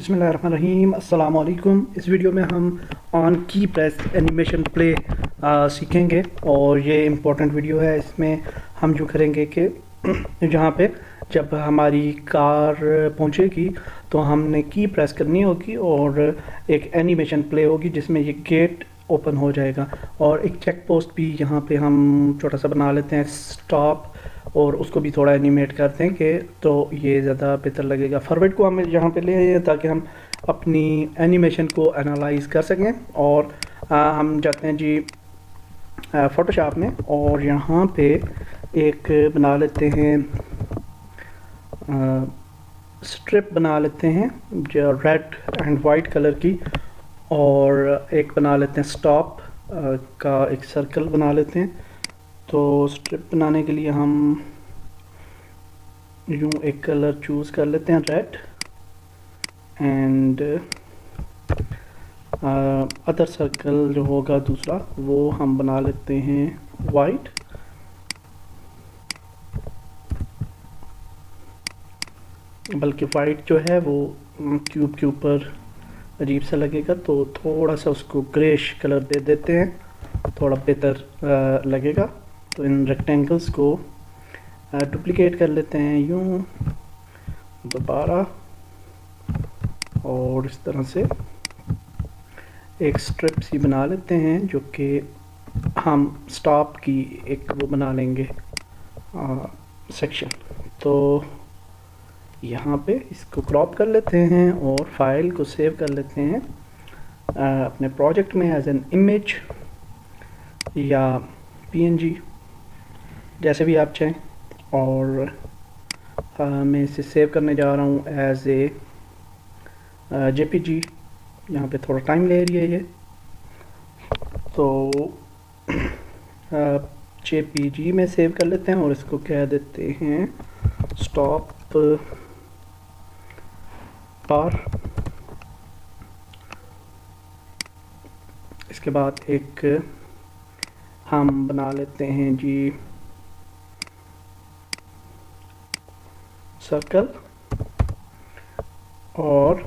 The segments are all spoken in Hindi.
बिस्मिल्लाहिर्रहमानिर्रहीम अस्सलाम वालेकुम। इस वीडियो में हम ऑन की प्रेस एनिमेशन प्ले सीखेंगे और ये इम्पोर्टेंट वीडियो है। इसमें हम जो करेंगे कि जहाँ पे जब हमारी कार पहुँचेगी तो हमने की प्रेस करनी होगी और एक एनिमेशन प्ले होगी जिसमें ये गेट ओपन हो जाएगा। और एक चेक पोस्ट भी यहाँ पे हम छोटा सा बना लेते हैं, स्टॉप, और उसको भी थोड़ा एनिमेट करते हैं कि तो ये ज़्यादा बेहतर लगेगा। फॉरवर्ड को हम यहाँ पे ले आए हैं ताकि हम अपनी एनिमेशन को एनालाइज कर सकें। और हम जाते हैं जी फ़ोटोशॉप में और यहाँ पे एक बना लेते हैं स्ट्रिप बना लेते हैं जो रेड एंड वाइट कलर की, और एक बना लेते हैं स्टॉप का एक सर्कल बना लेते हैं। तो स्ट्रिप बनाने के लिए हम यूँ एक कलर चूज़ कर लेते हैं, रेड, एंड अदर सर्कल जो होगा दूसरा वो हम बना लेते हैं वाइट। बल्कि वाइट जो है वो क्यूब के ऊपर अजीब सा लगेगा, तो थोड़ा सा उसको ग्रेश कलर दे देते हैं, थोड़ा बेहतर लगेगा। तो इन रेक्टेंगल्स को डुप्लिकेट कर लेते हैं यूँ दोबारा, और इस तरह से एक स्ट्रिप सी बना लेते हैं जो कि हम स्टॉप की एक वो बना लेंगे सेक्शन। तो यहाँ पे इसको क्रॉप कर लेते हैं और फाइल को सेव कर लेते हैं अपने प्रोजेक्ट में एज एन इमेज या PNG, जैसे भी आप चाहें। और मैं इसे सेव करने जा रहा हूँ एज ए JPG। यहाँ पे थोड़ा टाइम ले रही है ये, तो JPG में सेव कर लेते हैं और इसको कह देते हैं स्टॉप बार। इसके बाद एक हम बना लेते हैं जी सर्कल, और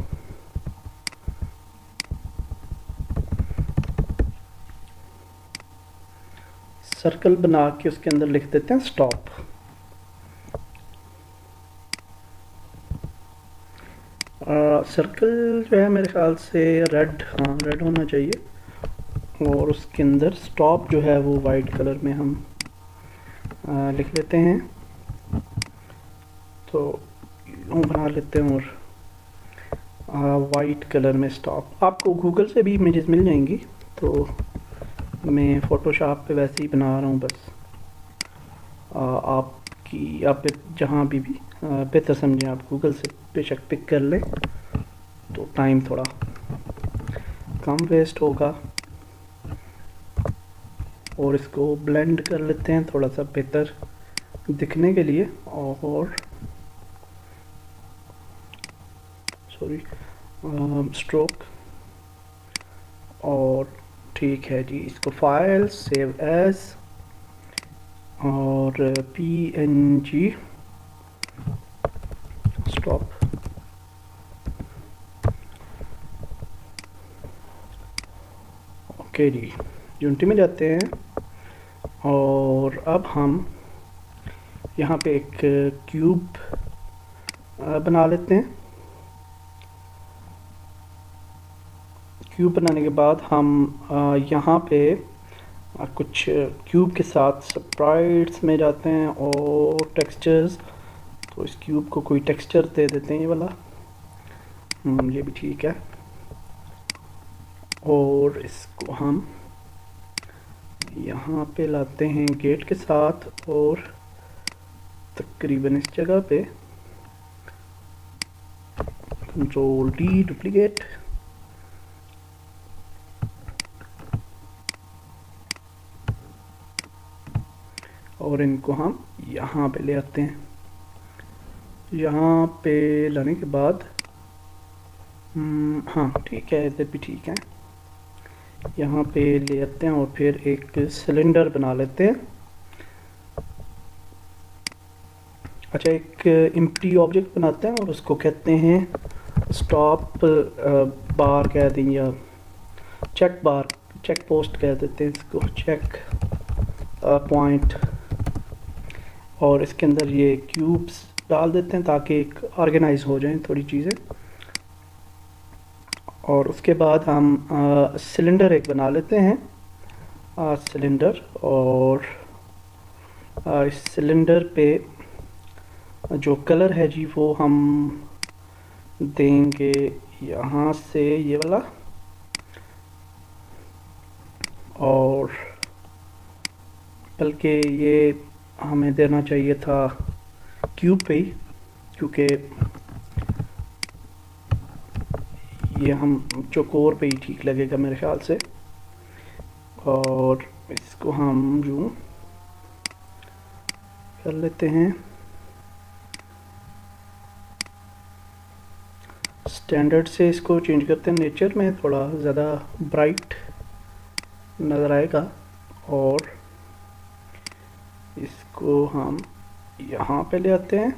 सर्कल बना के उसके अंदर लिख देते हैं स्टॉप। सर्कल जो है मेरे ख्याल से रेड, हाँ रेड होना चाहिए, और उसके अंदर स्टॉप जो है वो वाइट कलर में हम लिख लेते हैं। तो यूँ बना लेते हैं और वाइट कलर में स्टॉप। आपको गूगल से भी इमेजेस मिल जाएंगी, तो मैं फ़ोटोशॉप पे वैसे ही बना रहा हूँ बस। आप जहाँ भी बेहतर समझें आप गूगल से बेशक पिक कर लें, तो टाइम थोड़ा कम वेस्ट होगा। और इसको ब्लेंड कर लेते हैं थोड़ा सा बेहतर दिखने के लिए, और सॉरी स्ट्रोक, और ठीक है जी। इसको फाइल सेव एज और PNG स्टॉप। ओके जी, यूनिटी में जाते हैं और अब हम यहाँ पे एक क्यूब बना लेते हैं। क्यूब बनाने के बाद हम यहाँ पे कुछ क्यूब के साथ स्प्राइट्स में जाते हैं और टेक्सचर्स। तो इस क्यूब को कोई टेक्सचर दे देते हैं, ये वाला, ये भी ठीक है। और इसको हम यहाँ पे लाते हैं गेट के साथ, और तकरीबन इस जगह पे Ctrl D डुप्लीकेट, और इनको हम यहाँ पे ले आते हैं। यहाँ पे लाने के बाद हाँ ठीक है, इधर भी ठीक है। यहाँ पे ले आते हैं और फिर एक सिलेंडर बना लेते हैं। अच्छा, एक एम्प्टी ऑब्जेक्ट बनाते हैं और उसको कहते हैं स्टॉप बार कह दें या चेक बार, चेक पोस्ट कह देते हैं इसको, चेक पॉइंट। और इसके अंदर ये क्यूब्स डाल देते हैं ताकि एक ऑर्गेनाइज हो जाएं थोड़ी चीज़ें। और उसके बाद हम सिलेंडर एक बना लेते हैं, सिलेंडर। और इस सिलेंडर पे जो कलर है जी वो हम देंगे यहाँ से ये वाला, और बल्कि ये हमें देना चाहिए था क्यूब पे ही, क्योंकि ये हम चौकोर पे ही ठीक लगेगा मेरे ख्याल से। और इसको हम यूँ कर लेते हैं, स्टैंडर्ड से इसको चेंज करते हैं, नेचर में थोड़ा ज़्यादा ब्राइट नज़र आएगा। और इसको हम यहाँ पे ले आते हैं,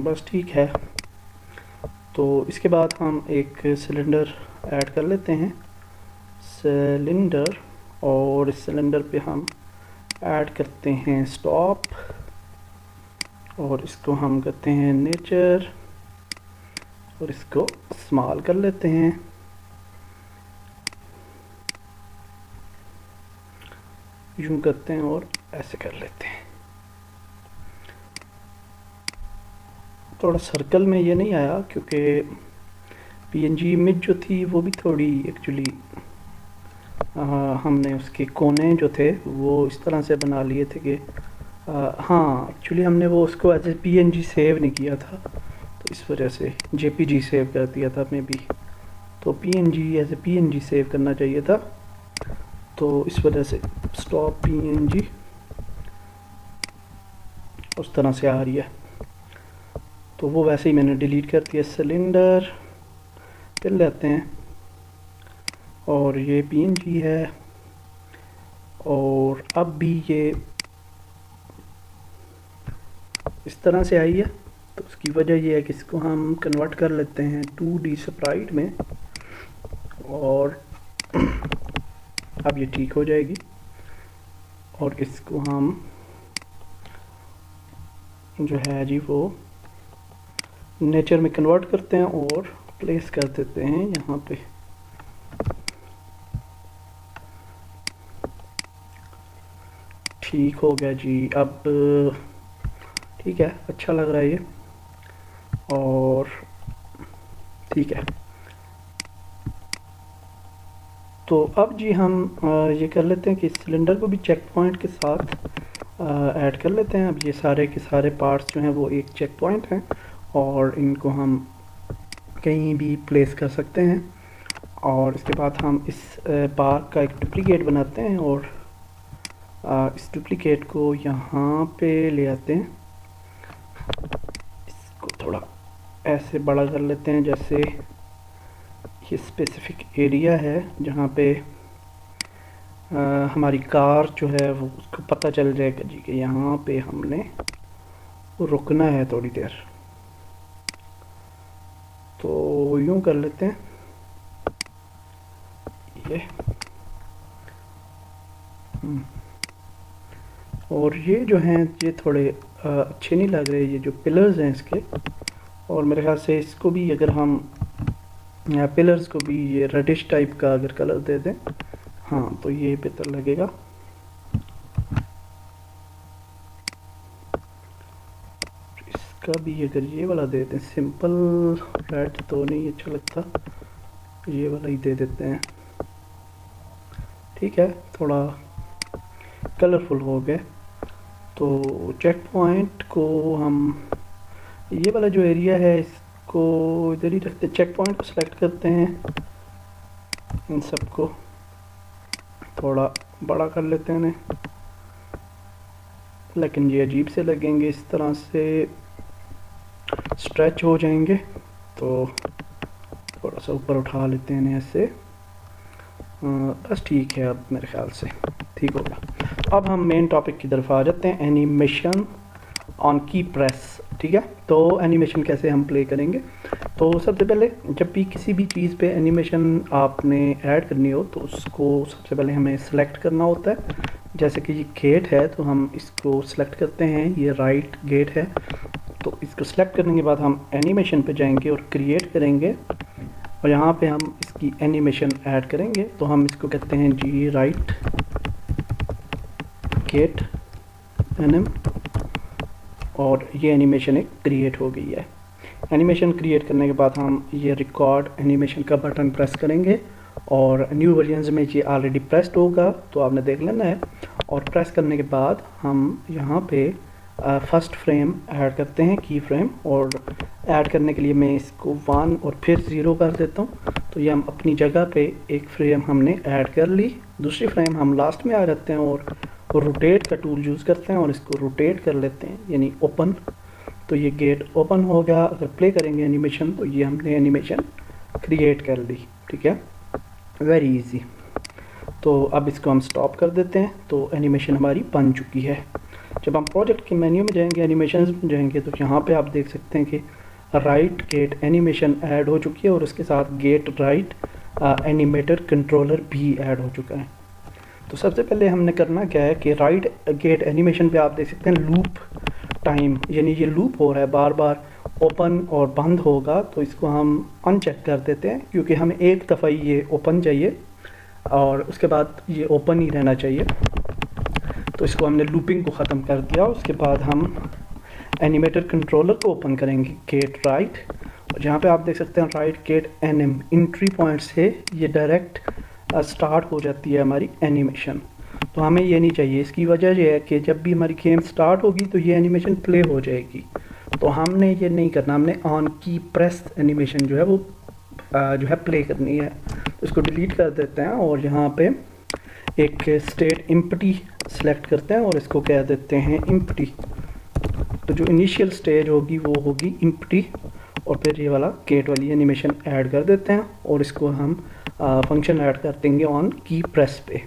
बस ठीक है। तो इसके बाद हम एक सिलेंडर ऐड कर लेते हैं, सिलेंडर। और इस सिलेंडर पे हम ऐड करते हैं स्टॉप, और इसको हम करते हैं नेचर, और इसको स्मॉल कर लेते हैं। यूं करते हैं और ऐसे कर लेते हैं। थोड़ा सर्कल में ये नहीं आया क्योंकि पीएनजी इमेज जो थी वो भी थोड़ी एक्चुअली हमने उसके कोने जो थे वो इस तरह से बना लिए थे कि हाँ, एक्चुअली हमने वो उसको एज ए पीएनजी सेव नहीं किया था, तो इस वजह से जेपीजी सेव कर दिया था मे बी। तो PNG as a PNG save करना चाहिए था, तो इस वजह से स्टॉप पीएनजी उस तरह से आ रही है। तो वो वैसे ही मैंने डिलीट कर दिया। सिलेंडर फिर लेते हैं, और ये पीएनजी है, और अब भी ये इस तरह से आई है। तो उसकी वजह ये है कि इसको हम कन्वर्ट कर लेते हैं 2D स्प्राइट में, और अब ये ठीक हो जाएगी। और इसको हम जो है जी वो नेचर में कन्वर्ट करते हैं और प्लेस कर देते हैं यहाँ पे। ठीक हो गया जी, अब ठीक है, अच्छा लग रहा है ये, और ठीक है। तो अब जी हम ये कर लेते हैं कि सिलेंडर को भी चेक पॉइंट के साथ ऐड कर लेते हैं। अब ये सारे के सारे पार्ट्स जो हैं वो एक चेक पॉइंट हैं, और इनको हम कहीं भी प्लेस कर सकते हैं। और इसके बाद हम इस बार का एक डुप्लीकेट बनाते हैं, और इस डुप्लीकेट को यहाँ पे ले आते हैं, इसको थोड़ा ऐसे बड़ा कर लेते हैं, जैसे ये स्पेसिफिक एरिया है जहाँ पे हमारी कार जो है वो उसको पता चल जाएगा जी कि यहाँ पे हमने रुकना है थोड़ी देर। तो यूँ कर लेते हैं ये, और ये जो हैं ये थोड़े अच्छे नहीं लग रहे, ये जो पिलर्स हैं इसके। और मेरे ख्याल से इसको भी अगर हम पिलर्स को भी ये रेडिश टाइप का अगर कलर दे दें, हाँ, तो ये बेहतर लगेगा। इसका भी अगर ये वाला दे दें, सिंपल रेड तो नहीं अच्छा लगता, ये वाला ही दे देते हैं। ठीक है, थोड़ा कलरफुल हो गए। तो चेक पॉइंट को हम ये वाला जो एरिया है इसको इधर ही रखते हैं, चेक पॉइंट को सिलेक्ट करते हैं, इन सबको थोड़ा बड़ा कर लेते हैं इन्हें, लेकिन ये अजीब से लगेंगे, इस तरह से स्ट्रेच हो जाएंगे। तो थोड़ा सा ऊपर उठा लेते हैं इन्हें ऐसे, बस ठीक है, अब मेरे ख्याल से ठीक होगा। तो अब हम मेन टॉपिक की तरफ आ जाते हैं, एनिमेशन ऑन की प्रेस। ठीक है, तो एनिमेशन कैसे हम प्ले करेंगे। तो सबसे पहले जब भी किसी भी चीज़ पे एनिमेशन आपने ऐड करनी हो तो उसको सबसे पहले हमें सेलेक्ट करना होता है। जैसे कि ये गेट है तो हम इसको सेलेक्ट करते हैं, ये राइट गेट है। तो इसको सेलेक्ट करने के बाद हम एनिमेशन पे जाएंगे और क्रिएट करेंगे और यहाँ पे हम इसकी एनिमेशन ऐड करेंगे। तो हम इसको कहते हैं जी राइट गेट एनिम, और ये एनिमेशन एक क्रिएट हो गई है। एनिमेशन क्रिएट करने के बाद हम ये रिकॉर्ड एनिमेशन का बटन प्रेस करेंगे और न्यू वर्जन्स में ये ऑलरेडी प्रेस्ड होगा, तो आपने देख लेना है। और प्रेस करने के बाद हम यहाँ पे फर्स्ट फ्रेम ऐड करते हैं, की फ्रेम, और ऐड करने के लिए मैं इसको 1 और फिर 0 कर देता हूँ। तो ये हम अपनी जगह पे एक फ्रेम हमने ऐड कर ली। दूसरी फ्रेम हम लास्ट में आ जाते हैं और रोटेट का टूल यूज़ करते हैं और इसको रोटेट कर लेते हैं, यानी ओपन। तो ये गेट ओपन हो गया। अगर प्ले करेंगे एनिमेशन तो ये हमने एनिमेशन क्रिएट कर ली। ठीक है, वेरी इजी। तो अब इसको हम स्टॉप कर देते हैं। तो एनिमेशन हमारी बन चुकी है। जब हम प्रोजेक्ट के मेन्यू में जाएंगे, एनिमेशन में जाएंगे, तो यहाँ पे आप देख सकते हैं कि राइट गेट एनिमेशन ऐड हो चुकी है और उसके साथ गेट राइट एनिमेटर कंट्रोलर भी ऐड हो चुका है। तो सबसे पहले हमने करना क्या है कि राइट गेट एनिमेशन पे आप देख सकते हैं लूप टाइम, यानी ये लूप हो रहा है, बार बार ओपन और बंद होगा। तो इसको हम अनचेक कर देते हैं क्योंकि हमें एक दफ़ा ही ये ओपन चाहिए और उसके बाद ये ओपन ही रहना चाहिए। तो इसको हमने लूपिंग को ख़त्म कर दिया। उसके बाद हम एनिमेटर कंट्रोलर को ओपन करेंगे, गेट राइट, और जहाँ पे आप देख सकते हैं right get anim, entry point से ये डायरेक्ट स्टार्ट हो जाती है हमारी एनिमेशन। तो हमें ये नहीं चाहिए। इसकी वजह यह है कि जब भी हमारी गेम स्टार्ट होगी तो ये एनिमेशन प्ले हो जाएगी। तो हमने ये नहीं करना, हमने ऑन की प्रेस एनिमेशन जो है वो जो है प्ले करनी है। तो इसको डिलीट कर देते हैं और यहाँ पे एक स्टेट एम्प्टी सेलेक्ट करते हैं और इसको कह देते हैं एम्प्टी। तो जो इनिशियल स्टेज होगी वो होगी एम्प्टी, और फिर ये वाला गेट वाली एनिमेशन ऐड कर देते हैं और इसको हम फंक्शन ऐड कर देंगे ऑन की प्रेस पे।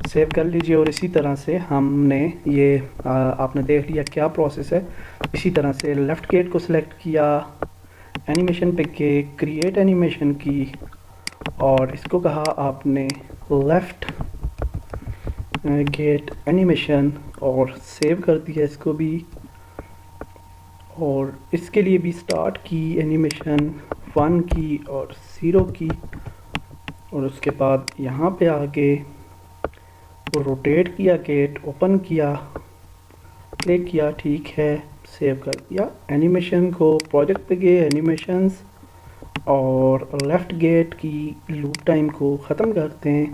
सेव कर लीजिए। और इसी तरह से हमने ये आपने देख लिया क्या प्रोसेस है। इसी तरह से लेफ़्ट गेट को सिलेक्ट किया, एनिमेशन पे के क्रिएट एनिमेशन की, और इसको कहा आपने लेफ़्ट गेट एनिमेशन और सेव कर दिया इसको भी। और इसके लिए भी स्टार्ट की एनिमेशन 1 की और 0 की, और उसके बाद यहाँ पे आके रोटेट किया, गेट ओपन किया, प्ले किया, ठीक है, सेव कर दिया। एनिमेशन को प्रोजेक्ट पे गए एनिमेशंस और लेफ़्ट गेट की लूप टाइम को ख़त्म करते हैं।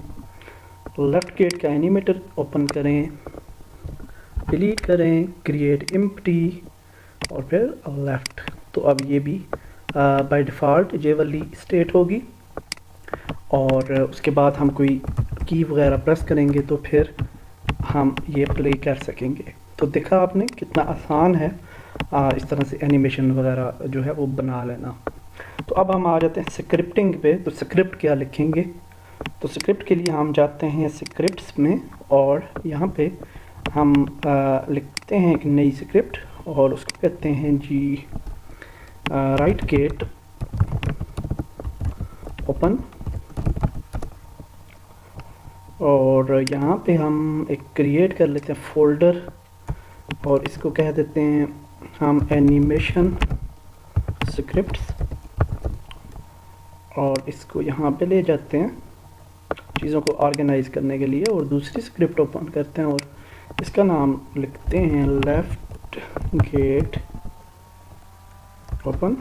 लेफ़्ट गेट का एनिमेटर ओपन करें, डिलीट करें, क्रिएट एम्प्टी और फिर लेफ़्ट। तो अब ये भी बाय डिफ़ॉल्ट ये वाली स्टेट होगी। और उसके बाद हम कोई की वगैरह प्रेस करेंगे तो फिर हम ये प्ले कर सकेंगे। तो देखा आपने कितना आसान है इस तरह से एनिमेशन वगैरह जो है वो बना लेना। तो अब हम आ जाते हैं स्क्रिप्टिंग पे। तो स्क्रिप्ट क्या लिखेंगे। तो स्क्रिप्ट के लिए हम जाते हैं स्क्रिप्ट्स में और यहाँ पे हम लिखते हैं एक नई स्क्रिप्ट और उसको कहते हैं जी राइट गेट ओपन। और यहाँ पे हम एक क्रिएट कर लेते हैं फोल्डर और इसको कह देते हैं हम एनिमेशन स्क्रिप्ट्स, और इसको यहाँ पे ले जाते हैं चीज़ों को ऑर्गेनाइज करने के लिए। और दूसरी स्क्रिप्ट ओपन करते हैं और इसका नाम लिखते हैं लेफ़्ट गेट ओपन,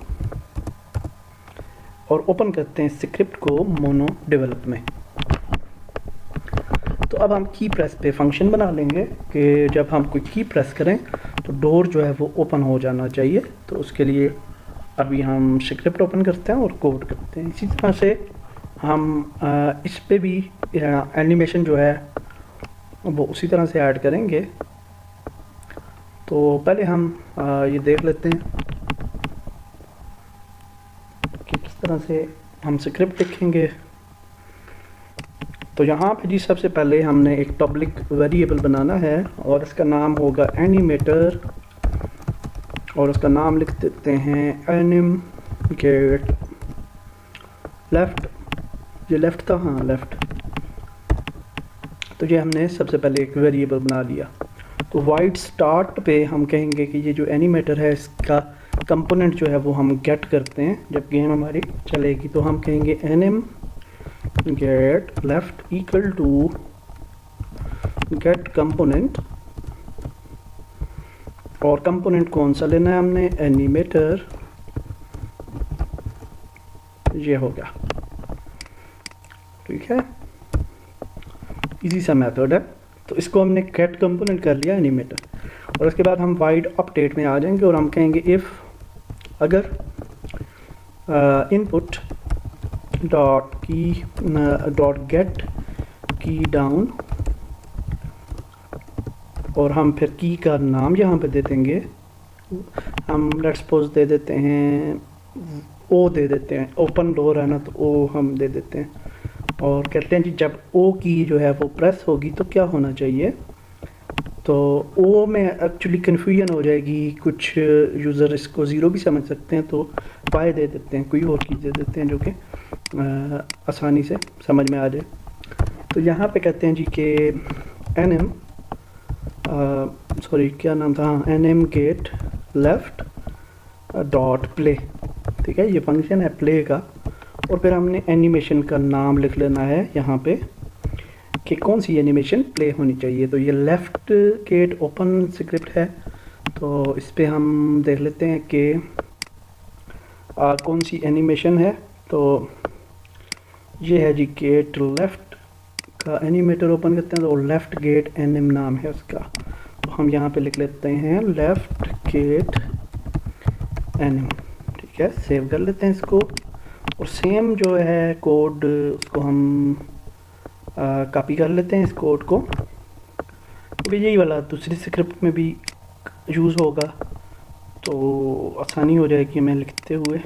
और ओपन करते हैं स्क्रिप्ट को मोनो डेवलप में। तो अब हम की प्रेस पे फंक्शन बना लेंगे कि जब हम कोई की प्रेस करें तो डोर जो है वो ओपन हो जाना चाहिए। तो उसके लिए अभी हम स्क्रिप्ट ओपन करते हैं और कोड करते हैं। इसी तरह से हम इस पे भी एनिमेशन जो है वो उसी तरह से ऐड करेंगे। तो पहले हम ये देख लेते हैं कि किस तरह से हम स्क्रिप्ट लिखेंगे। तो यहाँ पे जी सबसे पहले हमने एक पब्लिक वेरिएबल बनाना है और इसका नाम होगा एनिमेटर, और उसका नाम लिख देते हैं एनिम गेट लेफ्ट। ये लेफ्ट था, हाँ लेफ्ट। तो ये हमने सबसे पहले एक वेरिएबल बना लिया। तो वाइड स्टार्ट पे हम कहेंगे कि ये जो एनिमेटर है इसका कंपोनेंट जो है वो हम गेट करते हैं जब गेम हमारी चलेगी। तो हम कहेंगे एनिम gate left equal to gate component, और कंपोनेंट कौन सा लेना है हमने, एनिमेटर। ये हो गया, ठीक है, इजी सा मेथड है। तो इसको हमने गेट कंपोनेंट कर लिया एनिमेटर, और उसके बाद हम वाइड अपडेट में आ जाएंगे और हम कहेंगे इफ़ अगर इनपुट डॉट की डॉट गेट की डाउन, और हम फिर की का नाम यहाँ पे दे देंगे, हम लेट्स सपोज दे देते हैं ओ दे देते हैं, ओपन डोर है ना तो ओ हम दे देते हैं, और कहते हैं जी जब ओ की जो है वो प्रेस होगी तो क्या होना चाहिए। तो ओ में एक्चुअली कन्फ्यूजन हो जाएगी, कुछ यूज़र इसको ज़ीरो भी समझ सकते हैं, तो पाए दे देते हैं, कोई और चीज़ दे देते हैं जो कि आसानी से समझ में आ जाए। तो यहाँ पे कहते हैं जी कि एनएम सॉरी क्या नाम था, हाँ anim get left dot play, ठीक है, ये फंक्शन है प्ले का। और फिर हमने एनिमेशन का नाम लिख लेना है यहाँ पे कि कौन सी एनिमेशन प्ले होनी चाहिए। तो ये लेफ़्ट गेट ओपन स्क्रिप्ट है, तो इस पर हम देख लेते हैं कि कौन सी एनिमेशन है। तो ये है जी गेट लेफ़्ट का एनिमेटर ओपन करते हैं, तो लेफ़्ट गेट एनएम नाम है उसका। तो हम यहाँ पे लिख लेते हैं लेफ़्ट गेट एनएम, ठीक है, सेव कर लेते हैं इसको। और सेम जो है कोड उसको हम कॉपी कर लेते हैं इस कोड को, क्योंकि यही वाला दूसरी स्क्रिप्ट में भी यूज़ होगा तो आसानी हो जाएगी हमें लिखते हुए।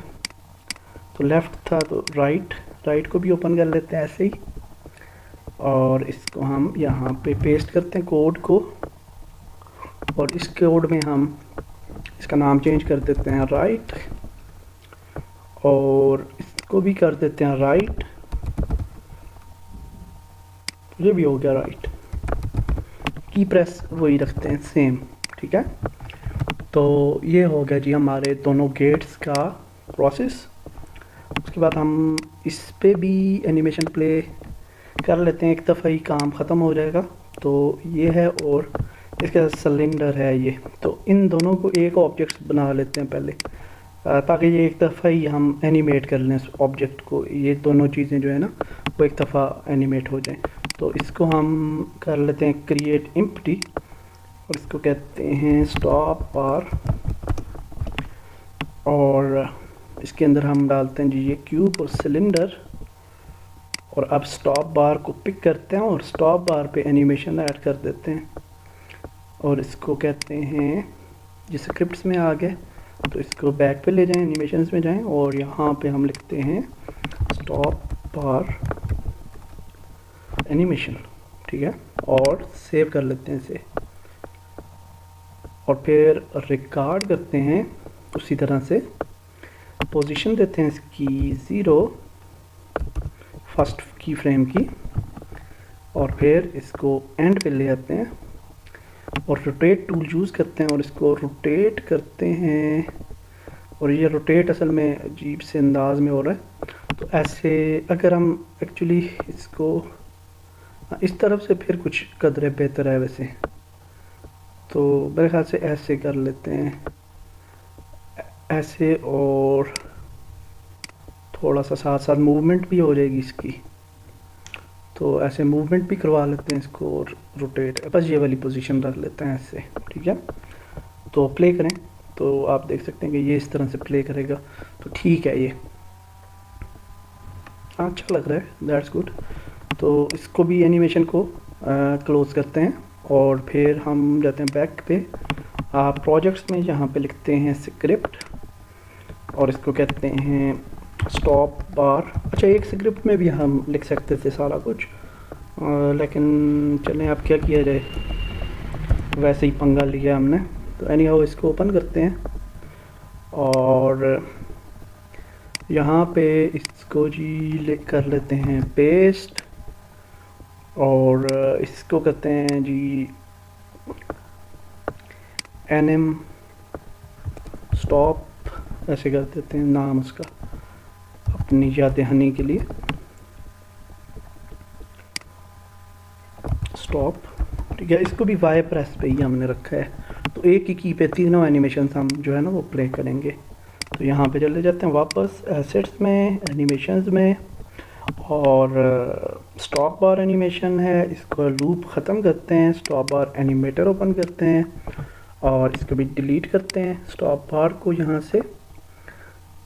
तो लेफ़्ट था तो राइट को भी ओपन कर लेते हैं ऐसे ही, और इसको हम यहाँ पे पेस्ट करते हैं कोड को, और इस कोड में हम इसका नाम चेंज कर देते हैं राइट, और इसको भी कर देते हैं राइट, ये भी हो गया राइट। की प्रेस वही रखते हैं सेम, ठीक है। तो ये हो गया जी हमारे दोनों गेट्स का प्रोसेस। उसके बाद हम इस पे भी एनिमेशन प्ले कर लेते हैं, एक दफ़ा ही काम ख़त्म हो जाएगा। तो ये है, और इसके साथ सिलेंडर है ये, तो इन दोनों को एक ऑब्जेक्ट बना लेते हैं पहले, ताकि ये एक दफ़ा ही हम एनिमेट कर लें ऑब्जेक्ट को, ये दोनों चीज़ें जो है ना वो एक दफ़ा एनिमेट हो जाएं। तो इसको हम कर लेते हैं क्रिएट एम्प्टी, और इसको कहते हैं स्टॉप बार, और इसके अंदर हम डालते हैं जी ये क्यूब और सिलेंडर। और अब स्टॉप बार को पिक करते हैं और स्टॉप बार पे एनिमेशन ऐड कर देते हैं, और इसको कहते हैं जो स्क्रिप्ट्स में आ गए तो इसको बैक पे ले जाएं, एनिमेशंस में जाएं, और यहाँ पे हम लिखते हैं स्टॉप बार एनिमेशन, ठीक है, और सेव कर लेते हैं इसे, और फिर रिकॉर्ड करते हैं उसी तरह से, पोजीशन देते हैं इसकी 0 फर्स्ट की फ्रेम की, और फिर इसको एंड पे ले आते हैं और रोटेट टूल यूज़ करते हैं और इसको रोटेट करते हैं। और ये रोटेट असल में अजीब से अंदाज में हो रहा है, तो ऐसे अगर हम एक्चुअली इसको इस तरफ से फिर कुछ कदरे बेहतर है वैसे, तो मेरे ख्याल से ऐसे कर लेते हैं, ऐसे, और थोड़ा सा साथ साथ मूवमेंट भी हो जाएगी इसकी, तो ऐसे मूवमेंट भी करवा लेते हैं इसको, और रोटेट बस ये वाली पोजीशन रख लेते हैं ऐसे, ठीक है। तो प्ले करें तो आप देख सकते हैं कि ये इस तरह से प्ले करेगा, तो ठीक है, ये अच्छा लग रहा है, दैट्स गुड। तो इसको भी एनिमेशन को क्लोज करते हैं, और फिर हम जाते हैं बैक पे प्रोजेक्ट्स में, यहाँ पे लिखते हैं स्क्रिप्ट, और इसको कहते हैं स्टॉप बार। अच्छा, एक स्क्रिप्ट में भी हम लिख सकते थे सारा कुछ, लेकिन चलें अब क्या किया जाए, वैसे ही पंगा लिया हमने। तो एनी हाउ इसको ओपन करते हैं और यहाँ पे इसको जी कर लेते हैं पेस्ट और इसको करते हैं जी एनएम स्टॉप, ऐसे कर देते हैं नाम उसका अपनी याद दहानी के लिए, स्टॉप। ठीक है, इसको भी वाई प्रेस पे ही हमने रखा है, तो एक ही की पे तीनों एनिमेशन हम जो है ना वो प्ले करेंगे। तो यहाँ पे चले जाते हैं वापस एसेट्स में, एनिमेशंस में, और स्टॉप बार एनिमेशन है, इसको लूप ख़त्म करते हैं, स्टॉप बार एनिमेटर ओपन करते हैं और इसको भी डिलीट करते हैं स्टॉप बार को यहाँ से,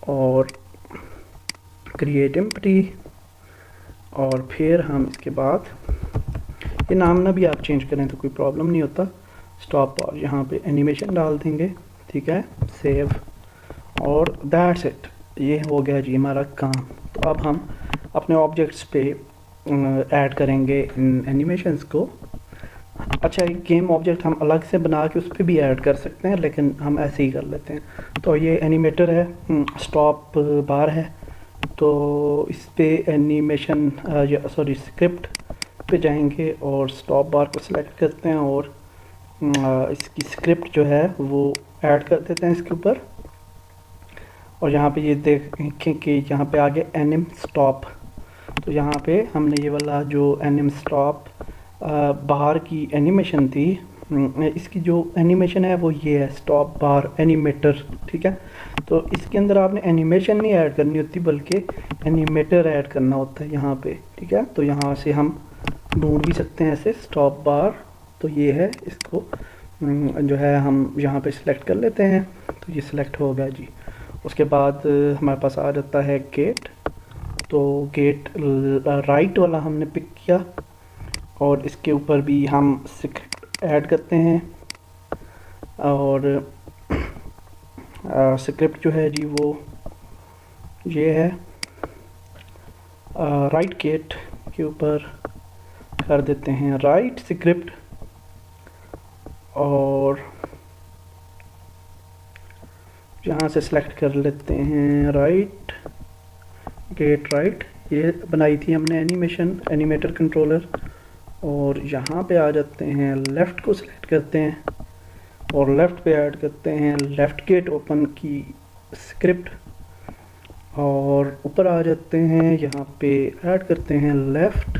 और क्रिएट एम्प्टी, और फिर हम इसके बाद ये नाम ना भी आप चेंज करें तो कोई प्रॉब्लम नहीं होता। स्टॉप बार यहाँ पे एनिमेशन डाल देंगे, ठीक है, सेव, और दैट्स इट, ये हो गया जी हमारा काम। तो अब हम अपने ऑब्जेक्ट्स पे ऐड करेंगे इन एनिमेशंस को। अच्छा, एक गेम ऑब्जेक्ट हम अलग से बना के उस पर भी ऐड कर सकते हैं, लेकिन हम ऐसे ही कर लेते हैं। तो ये एनिमेटर है, स्टॉप बार है, तो इस पे एनिमेशन सॉरी स्क्रिप्ट पे जाएंगे और स्टॉप बार को सिलेक्ट करते हैं और इसकी स्क्रिप्ट जो है वो ऐड कर देते हैं इसके ऊपर। और यहाँ पे ये देखें कि यहाँ पे आगे एनएम स्टॉप, तो यहाँ पे हमने ये वाला जो एनएम स्टॉप बाहर की एनिमेशन थी, इसकी जो एनिमेशन है वो ये है स्टॉप बार एनिमेटर। ठीक है, तो इसके अंदर आपने एनिमेशन नहीं ऐड करनी होती बल्कि एनिमेटर ऐड करना होता है यहाँ पे। ठीक है, तो यहाँ से हम ढूंढ भी सकते हैं ऐसे स्टॉप बार, तो ये है, इसको जो है हम यहाँ पे सिलेक्ट कर लेते हैं, तो ये सिलेक्ट हो गया जी। उसके बाद हमारे पास आ जाता है गेट, तो गेट राइट वाला हमने पिक किया और इसके ऊपर भी हम स्क्रिप्ट ऐड करते हैं, और स्क्रिप्ट जो है जी वो ये है, राइट गेट के ऊपर कर देते हैं राइट स्क्रिप्ट, और यहाँ से सेलेक्ट कर लेते हैं राइट गेट राइट, ये बनाई थी हमने एनिमेशन एनिमेटर कंट्रोलर। और यहाँ पे आ जाते हैं लेफ़्ट को सिलेक्ट करते हैं और लेफ़्ट पे ऐड करते हैं लेफ़्ट गेट ओपन की स्क्रिप्ट, और ऊपर आ जाते हैं यहाँ पे ऐड करते हैं लेफ़्ट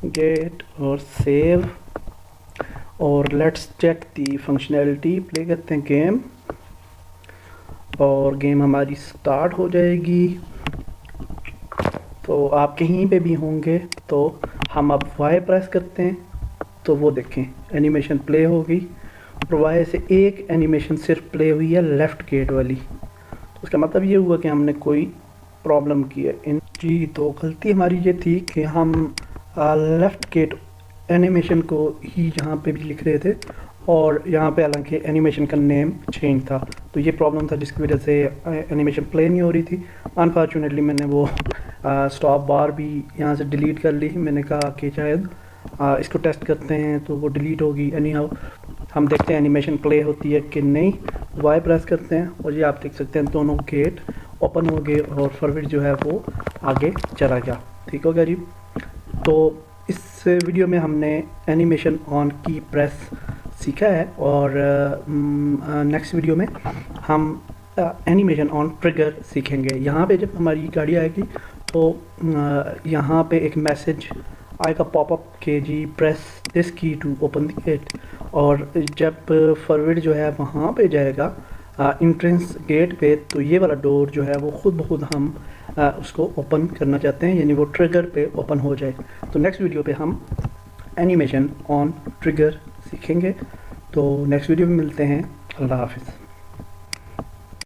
गेट और सेव, और let's check the functionality, play करते हैं गेम और गेम हमारी स्टार्ट हो जाएगी। तो आप कहीं पे भी होंगे तो हम अब वाई प्रेस करते हैं तो वो देखें एनिमेशन प्ले होगी, और वाई से एक एनिमेशन सिर्फ प्ले हुई है लेफ़्ट गेट वाली, तो उसका मतलब ये हुआ कि हमने कोई प्रॉब्लम की है इन जी। तो गलती हमारी ये थी कि हम लेफ़्ट गेट एनिमेशन को ही यहाँ पे भी लिख रहे थे और यहाँ पे हालांकि एनिमेशन का नेम चेंज था, तो ये प्रॉब्लम था जिसकी वजह से एनिमेशन प्ले नहीं हो रही थी। अनफॉर्चुनेटली मैंने वो स्टॉप बार भी यहाँ से डिलीट कर ली, मैंने कहा कि शायद इसको टेस्ट करते हैं तो वो डिलीट होगी। एनी हाउ हम देखते हैं एनिमेशन प्ले होती है कि नहीं। वाई प्रेस करते हैं और ये आप देख सकते हैं दोनों गेट ओपन हो गए और फॉरवर्ड जो है वो आगे चला गया। ठीक हो गया जी। तो इस वीडियो में हमने एनिमेशन ऑन की प्रेस सीखा है, और नेक्स्ट वीडियो में हम एनिमेशन ऑन ट्रिगर सीखेंगे। यहाँ पे जब हमारी गाड़ी आएगी तो यहाँ पे एक मैसेज आएगा पॉपअप के जी प्रेस दिस की टू ओपन द गेट, और जब फॉरवर्ड जो है वहाँ पे जाएगा इंट्रेंस गेट पे, तो ये वाला डोर जो है वो खुद ब खुद हम उसको ओपन करना चाहते हैं, यानी वो ट्रिगर पे ओपन हो जाए। तो नेक्स्ट वीडियो पे हम एनिमेशन ऑन ट्रिगर सीखेंगे। तो नेक्स्ट वीडियो में मिलते हैं। अल्लाह हाफिज़।